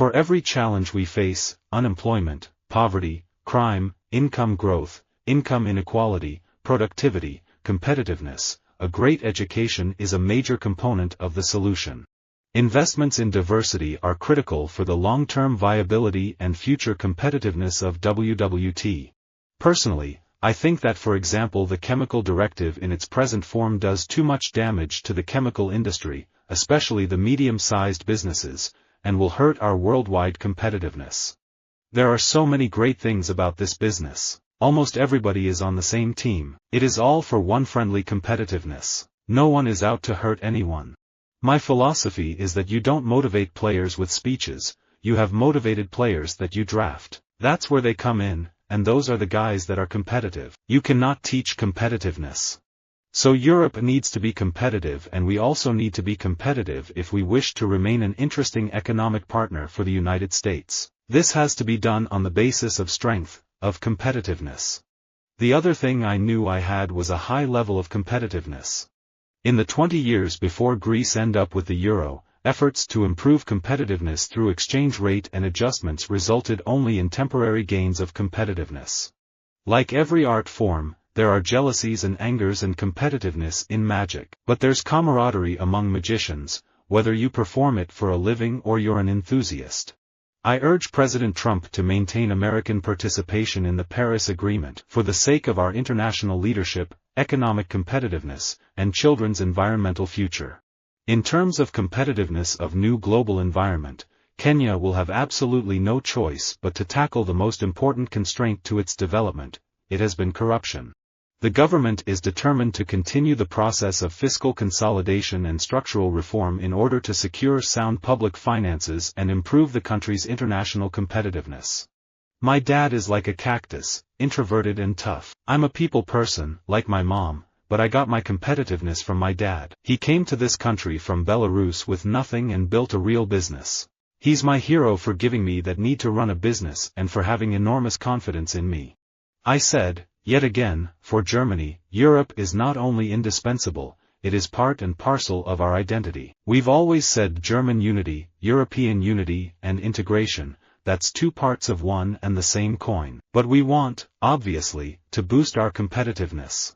For every challenge we face, unemployment, poverty, crime, income growth, income inequality, productivity, competitiveness, a great education is a major component of the solution. Investments in diversity are critical for the long-term viability and future competitiveness of WWT. Personally, I think that, for example, the chemical directive in its present form does too much damage to the chemical industry, especially the medium-sized businesses, and will hurt our worldwide competitiveness. There are so many great things about this business. Almost everybody is on the same team. It is all for one friendly competitiveness. No one is out to hurt anyone. My philosophy is that you don't motivate players with speeches, you have motivated players that you draft. That's where they come in, and those are the guys that are competitive. You cannot teach competitiveness. So Europe needs to be competitive, and we also need to be competitive if we wish to remain an interesting economic partner for the United States. This has to be done on the basis of strength, of competitiveness. The other thing I knew I had was a high level of competitiveness. In the 20 years before Greece ended up with the euro, efforts to improve competitiveness through exchange rate and adjustments resulted only in temporary gains of competitiveness. Like every art form, there are jealousies and angers and competitiveness in magic. But there's camaraderie among magicians, whether you perform it for a living or you're an enthusiast. I urge President Trump to maintain American participation in the Paris Agreement for the sake of our international leadership, economic competitiveness, and children's environmental future. In terms of competitiveness of new global environment, Kenya will have absolutely no choice but to tackle the most important constraint to its development. It has been corruption. The government is determined to continue the process of fiscal consolidation and structural reform in order to secure sound public finances and improve the country's international competitiveness. My dad is like a cactus, introverted and tough. I'm a people person, like my mom, but I got my competitiveness from my dad. He came to this country from Belarus with nothing and built a real business. He's my hero for giving me that need to run a business and for having enormous confidence in me. I said, yet again, for Germany, Europe is not only indispensable, it is part and parcel of our identity. We've always said German unity, European unity, and integration, that's two parts of one and the same coin. But we want, obviously, to boost our competitiveness.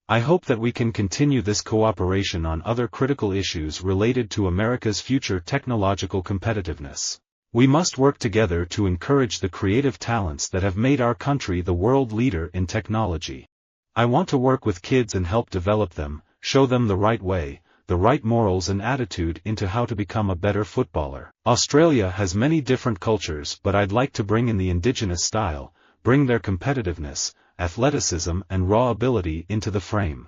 I hope that we can continue this cooperation on other critical issues related to America's future technological competitiveness. We must work together to encourage the creative talents that have made our country the world leader in technology. I want to work with kids and help develop them, show them the right way, the right morals and attitude into how to become a better footballer. Australia has many different cultures, but I'd like to bring in the indigenous style, bring their competitiveness, athleticism and raw ability into the frame.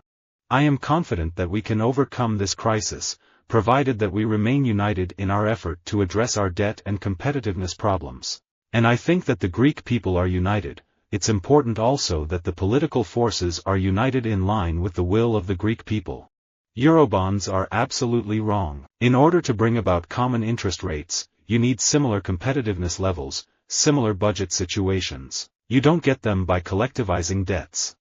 I am confident that we can overcome this crisis, provided that we remain united in our effort to address our debt and competitiveness problems. And I think that the Greek people are united. It's important also that the political forces are united in line with the will of the Greek people. Eurobonds are absolutely wrong. In order to bring about common interest rates, you need similar competitiveness levels, similar budget situations. You don't get them by collectivizing debts.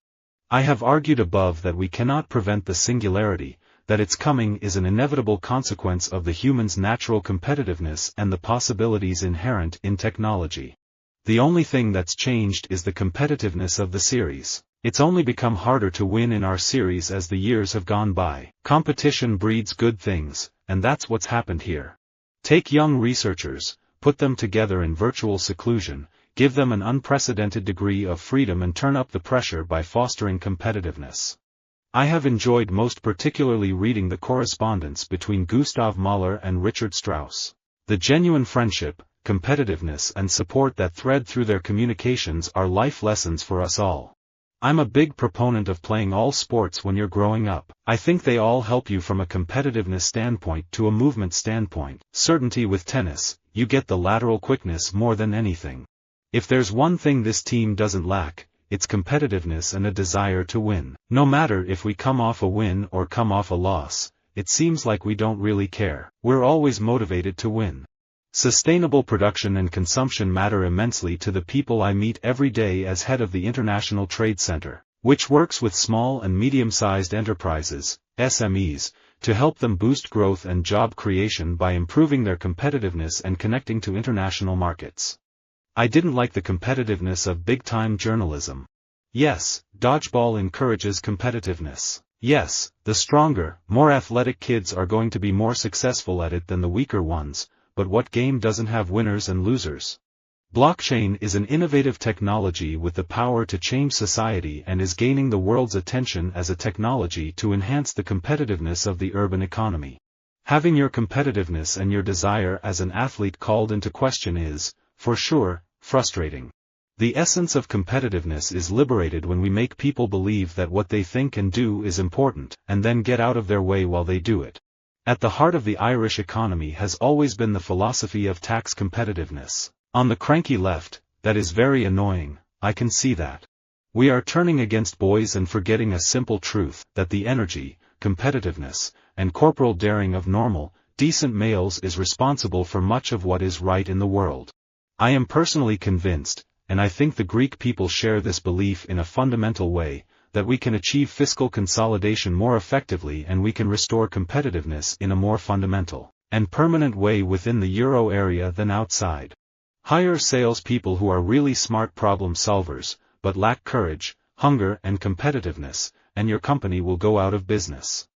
I have argued above that we cannot prevent the singularity, that its coming is an inevitable consequence of the human's natural competitiveness and the possibilities inherent in technology. The only thing that's changed is the competitiveness of the series. It's only become harder to win in our series as the years have gone by. Competition breeds good things, and that's what's happened here. Take young researchers, put them together in virtual seclusion, give them an unprecedented degree of freedom and turn up the pressure by fostering competitiveness. I have enjoyed most particularly reading the correspondence between Gustav Mahler and Richard Strauss. The genuine friendship, competitiveness and support that thread through their communications are life lessons for us all. I'm a big proponent of playing all sports when you're growing up. I think they all help you from a competitiveness standpoint to a movement standpoint. Certainty with tennis, you get the lateral quickness more than anything. If there's one thing this team doesn't lack, it's competitiveness and a desire to win. No matter if we come off a win or come off a loss, it seems like we don't really care. We're always motivated to win. Sustainable production and consumption matter immensely to the people I meet every day as head of the International Trade Center, which works with small and medium-sized enterprises, SMEs, to help them boost growth and job creation by improving their competitiveness and connecting to international markets. I didn't like the competitiveness of big-time journalism. Yes, dodgeball encourages competitiveness. Yes, the stronger, more athletic kids are going to be more successful at it than the weaker ones, but what game doesn't have winners and losers? Blockchain is an innovative technology with the power to change society and is gaining the world's attention as a technology to enhance the competitiveness of the urban economy. Having your competitiveness and your desire as an athlete called into question is, for sure, frustrating. The essence of competitiveness is liberated when we make people believe that what they think and do is important, and then get out of their way while they do it. At the heart of the Irish economy has always been the philosophy of tax competitiveness. On the cranky left, that is very annoying, I can see that. We are turning against boys and forgetting a simple truth, that the energy, competitiveness, and corporal daring of normal, decent males is responsible for much of what is right in the world. I am personally convinced, and I think the Greek people share this belief in a fundamental way, that we can achieve fiscal consolidation more effectively and we can restore competitiveness in a more fundamental and permanent way within the euro area than outside. Hire salespeople who are really smart problem solvers, but lack courage, hunger and competitiveness, and your company will go out of business.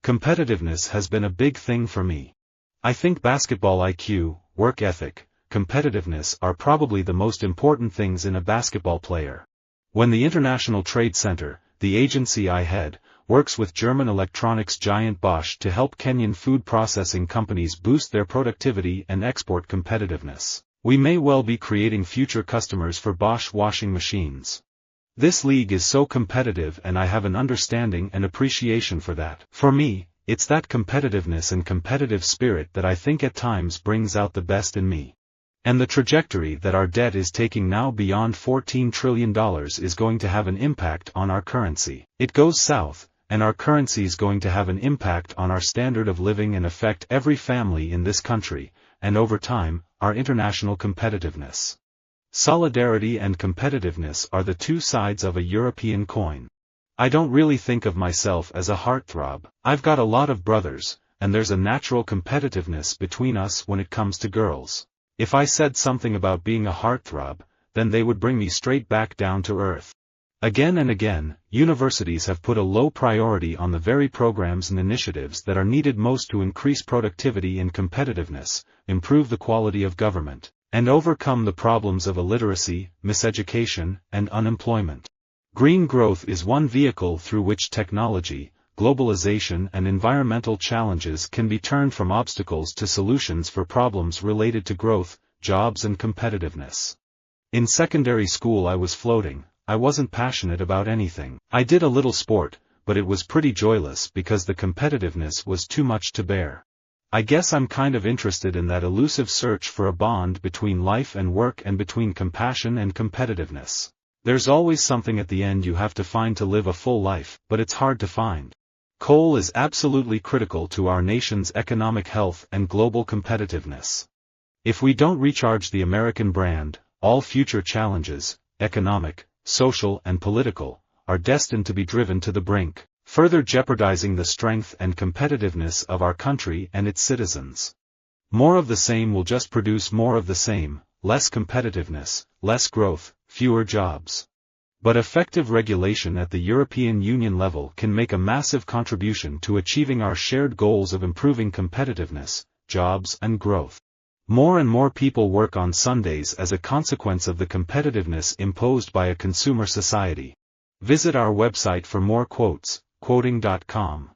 Competitiveness has been a big thing for me. I think basketball IQ, work ethic, competitiveness are probably the most important things in a basketball player. When the International Trade Center, the agency I head, works with German electronics giant Bosch to help Kenyan food processing companies boost their productivity and export competitiveness, we may well be creating future customers for Bosch washing machines. This league is so competitive and I have an understanding and appreciation for that. For me, it's that competitiveness and competitive spirit that I think at times brings out the best in me. And the trajectory that our debt is taking now beyond $14 trillion is going to have an impact on our currency. It goes south, and our currency is going to have an impact on our standard of living and affect every family in this country, and over time, our international competitiveness. Solidarity and competitiveness are the two sides of a European coin. I don't really think of myself as a heartthrob. I've got a lot of brothers, and there's a natural competitiveness between us when it comes to girls. If I said something about being a heartthrob, then they would bring me straight back down to earth. Again and again, universities have put a low priority on the very programs and initiatives that are needed most to increase productivity and competitiveness, improve the quality of government, and overcome the problems of illiteracy, miseducation, and unemployment. Green growth is one vehicle through which technology, globalization and environmental challenges can be turned from obstacles to solutions for problems related to growth, jobs and competitiveness. In secondary school I was floating. I wasn't passionate about anything. I did a little sport, but it was pretty joyless because the competitiveness was too much to bear. I guess I'm kind of interested in that elusive search for a bond between life and work and between compassion and competitiveness. There's always something at the end you have to find to live a full life, but it's hard to find. Coal is absolutely critical to our nation's economic health and global competitiveness. If we don't recharge the American brand, all future challenges, economic, social and political, are destined to be driven to the brink, further jeopardizing the strength and competitiveness of our country and its citizens. More of the same will just produce more of the same, less competitiveness, less growth, fewer jobs. But effective regulation at the European Union level can make a massive contribution to achieving our shared goals of improving competitiveness, jobs and growth. More and more people work on Sundays as a consequence of the competitiveness imposed by a consumer society. Visit our website for more quotes, quoting.com.